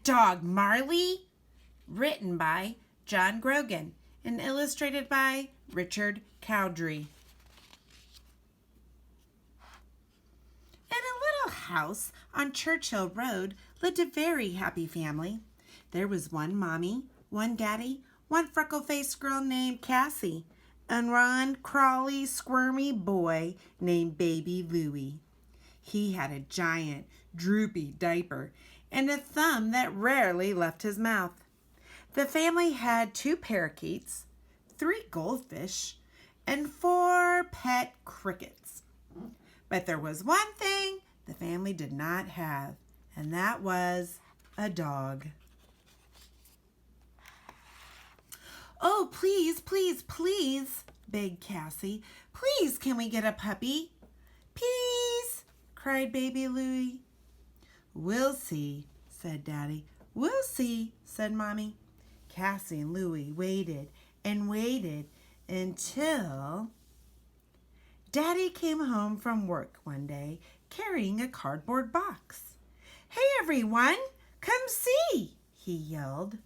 Dog Marley, written by John Grogan and illustrated by Richard Cowdery. In a little house on Churchill Road lived a very happy family. There was one mommy, one daddy, one freckle-faced girl named Cassie, and one crawly, squirmy boy named Baby Louie. He had a giant, droopy diaper and a thumb that rarely left his mouth. The family had 2 parakeets, 3 goldfish, and 4 pet crickets. But there was one thing the family did not have, and that was a dog. "Oh, please, please, please," begged Cassie. "Please, can we get a puppy?" "Please," cried Baby Louie. "We'll see," said Daddy. "We'll see," said Mommy. Cassie and Louie waited and waited until Daddy came home from work one day carrying a cardboard box. "Hey everyone, come see," he yelled.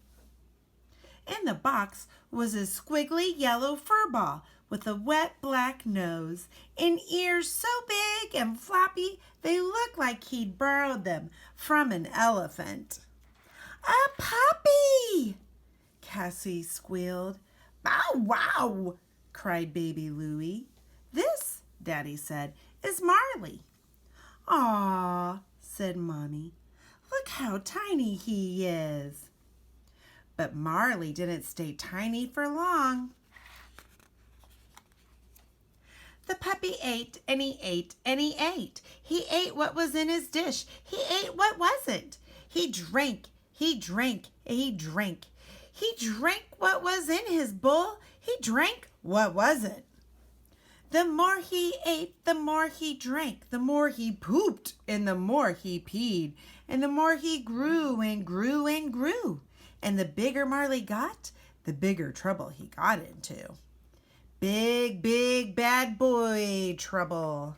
In the box was a squiggly yellow fur ball with a wet black nose and ears so big and floppy they looked like he'd borrowed them from an elephant. "A puppy!" Cassie squealed. "Bow wow!" cried Baby Louie. "This," Daddy said, "is Marley." "Aw," said Mommy. "Look how tiny he is." But Marley didn't stay tiny for long. The puppy ate and he ate and he ate. He ate what was in his dish. He ate what wasn't. He drank, he drank, he drank. He drank what was in his bowl. He drank what wasn't. The more he ate, the more he drank, the more he pooped, and the more he peed, and the more he grew and grew and grew. And the bigger Marley got, the bigger trouble he got into. Big, big, bad boy trouble.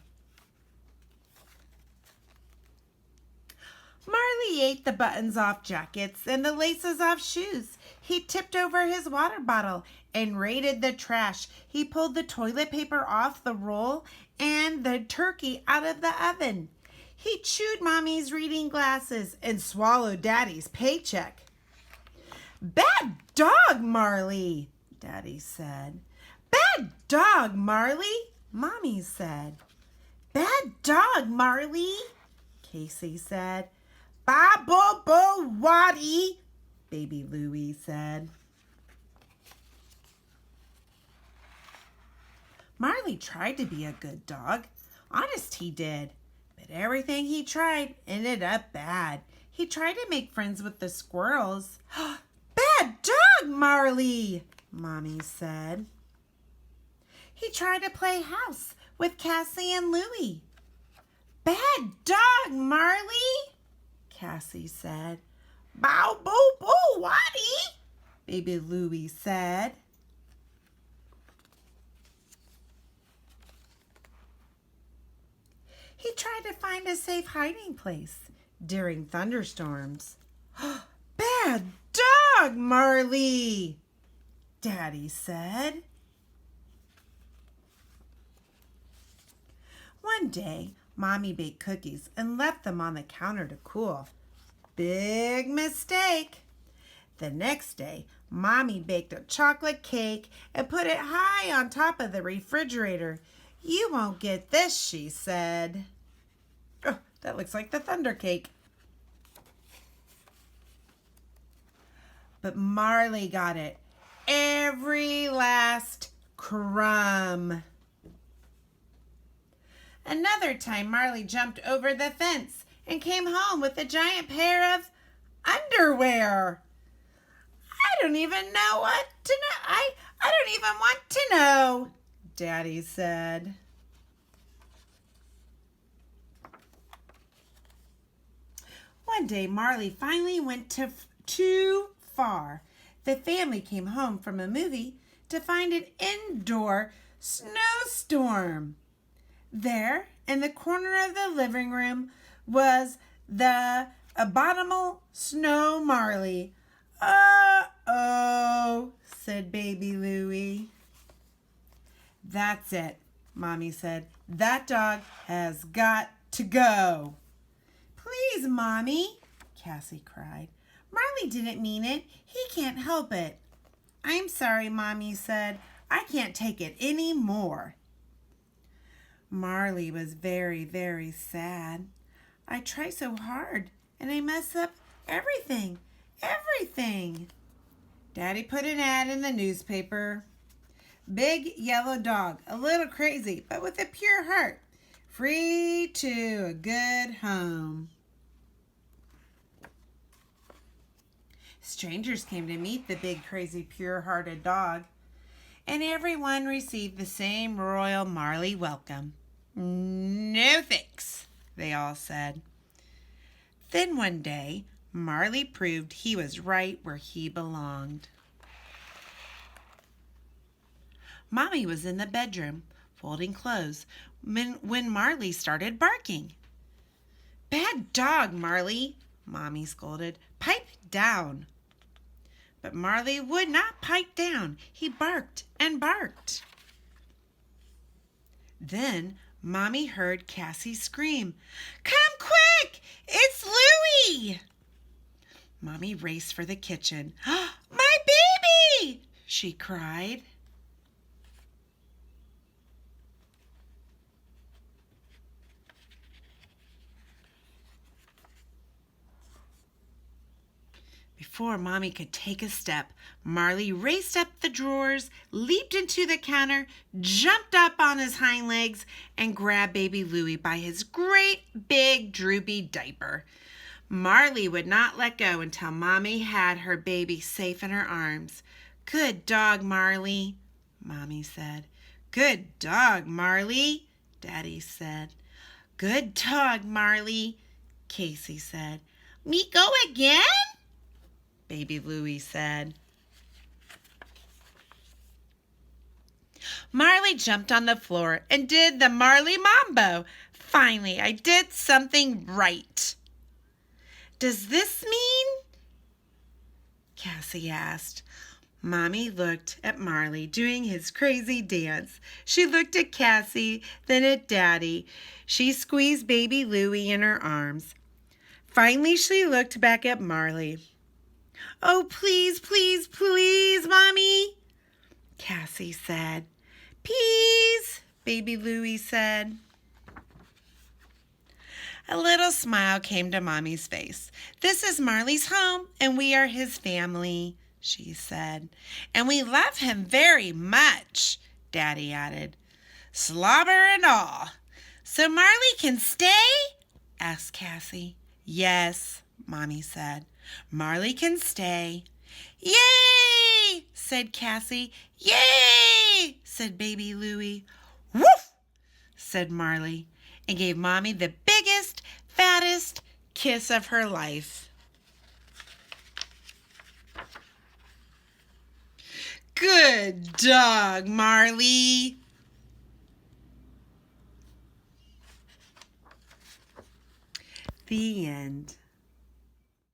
Marley ate the buttons off jackets and the laces off shoes. He tipped over his water bottle and raided the trash. He pulled the toilet paper off the roll and the turkey out of the oven. He chewed Mommy's reading glasses and swallowed Daddy's paycheck. "Bad dog, Marley," Daddy said. "Bad dog, Marley," Mommy said. "Bad dog, Marley," Casey said. "Ba-bo-bo-waddy," Baby Louie said. Marley tried to be a good dog. Honest he did. But everything he tried ended up bad. He tried to make friends with the squirrels. "Bad dog, Marley," Mommy said. He tried to play house with Cassie and Louie. "Bad dog, Marley," Cassie said. "Bow-bo-bo-waddy," Baby Louie said. He tried to find a safe hiding place during thunderstorms. "Bad dog, Marley," Daddy said. One day, Mommy baked cookies and left them on the counter to cool. Big mistake. The next day, Mommy baked a chocolate cake and put it high on top of the refrigerator. "You won't get this," she said. "Oh, that looks like the thunder cake." But Marley got it. Every last crumb. Another time, Marley jumped over the fence and came home with a giant pair of underwear. "I don't even know what to know. I don't even want to know," Daddy said. One day, Marley finally went too far. The family came home from a movie to find an indoor snowstorm. There, in the corner of the living room, was the Abominable Snow Marley. Uh-oh, said baby Louie. That's it, Mommy said. That dog has got to go. Please, Mommy, Cassie cried. Marley didn't mean it. He can't help it. I'm sorry, Mommy said. I can't take it any more. Marley was very, very sad. I try so hard, and I mess up everything. Daddy put an ad in the newspaper. Big yellow dog, a little crazy, but with a pure heart. Free to a good home. Strangers came to meet the big, crazy, pure-hearted dog, and everyone received the same royal Marley welcome. No thanks, they all said. Then one day, Marley proved he was right where he belonged. Mommy was in the bedroom, folding clothes, when Marley started barking. Bad dog, Marley, Mommy scolded. Pipe down. But Marley would not pipe down. He barked and barked. Then Mommy heard Cassie scream, Come quick! It's Louie! Mommy raced for the kitchen. My baby! She cried. Before Mommy could take a step, Marley raced up the drawers, leaped into the counter, jumped up on his hind legs, and grabbed baby Louie by his great big droopy diaper. Marley would not let go until Mommy had her baby safe in her arms. Good dog, Marley, Mommy said. Good dog, Marley, Daddy said. Good dog, Marley, Casey said. Me go again? Baby Louie said. Marley jumped on the floor and did the Marley Mambo. Finally, I did something right. Does this mean? Cassie asked. Mommy looked at Marley doing his crazy dance. She looked at Cassie, then at Daddy. She squeezed baby Louie in her arms. Finally, she looked back at Marley. Oh, please, please, please, Mommy, Cassie said. Peas, baby Louie said. A little smile came to Mommy's face. This is Marley's home, and we are his family, she said. And we love him very much, Daddy added. Slobber and all. So Marley can stay? Asked Cassie. Yes, Mommy said. Marley can stay. Yay, said Cassie. Yay, said baby Louie. Woof, said Marley, and gave Mommy the biggest, fattest kiss of her life. Good dog, Marley. The end.